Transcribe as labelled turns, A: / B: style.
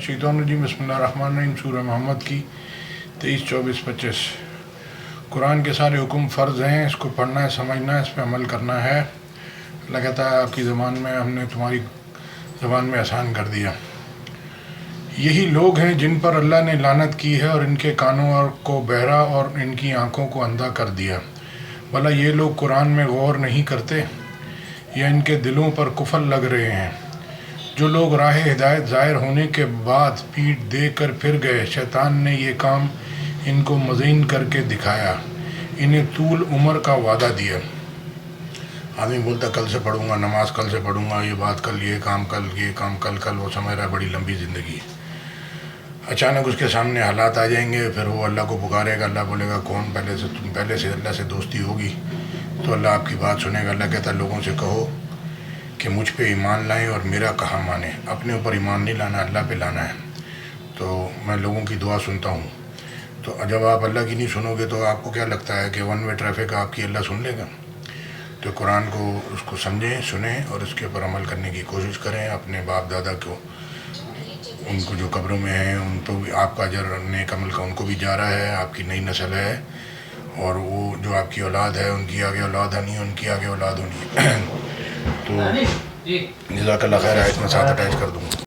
A: شیطان الرجیم بسم اللہ الرحمن الرحیم سورہ محمد کی 23، 24، 25۔ قرآن کے سارے حکم فرض ہیں، اس کو پڑھنا ہے، سمجھنا ہے، اس پہ عمل کرنا ہے۔ اللہ کہتا ہے آپ کی زبان میں ہم نے تمہاری زبان میں آسان کر دیا۔ یہی لوگ ہیں جن پر اللہ نے لعنت کی ہے اور ان کے کانوں کو بہرا اور ان کی آنکھوں کو اندھا کر دیا۔ بھلا یہ لوگ قرآن میں غور نہیں کرتے یا ان کے دلوں پر قفل لگ رہے ہیں؟ جو لوگ راہ ہدایت ظاہر ہونے کے بعد پیٹھ دے کر پھر گئے، شیطان نے یہ کام ان کو مزین کر کے دکھایا، انہیں طول عمر کا وعدہ دیا۔ آدمی بولتا کل سے پڑھوں گا نماز، کل سے پڑھوں گا یہ بات، کل یہ کام، کل یہ کام، کل وہ سمجھ رہا ہے بڑی لمبی زندگی۔ اچانک اس کے سامنے حالات آ جائیں گے، پھر وہ اللہ کو پکارے گا، اللہ بولے گا کون پہلے سے اللہ سے دوستی ہوگی تو اللہ آپ کی بات سنے گا۔ اللہ کہتا ہے لوگوں سے کہو کہ مجھ پہ ایمان لائیں اور میرا کہا مانیں، اپنے اوپر ایمان نہیں لانا، اللہ پہ لانا ہے۔ تو میں لوگوں کی دعا سنتا ہوں، تو جب آپ اللہ کی نہیں سنو گے تو آپ کو کیا لگتا ہے کہ ون وے ٹریفک آپ کی اللہ سن لے گا؟ تو قرآن کو اس کو سمجھیں، سنیں اور اس کے اوپر عمل کرنے کی کوشش کریں۔ اپنے باپ دادا کو، ان کو جو قبروں میں ہیں ان کو بھی آپ کا اجر نیک عمل کا ان کو بھی جا رہا ہے، آپ کی نئی نسل ہے، اور وہ جو آپ کی اولاد ہے ان کی آگے اولاد ہونی ہے، ان کی آگے اولاد ہونی ہے۔ تو جزاک اللہ خیر، آیت میں ساتھ اٹیچ کر دوں گا۔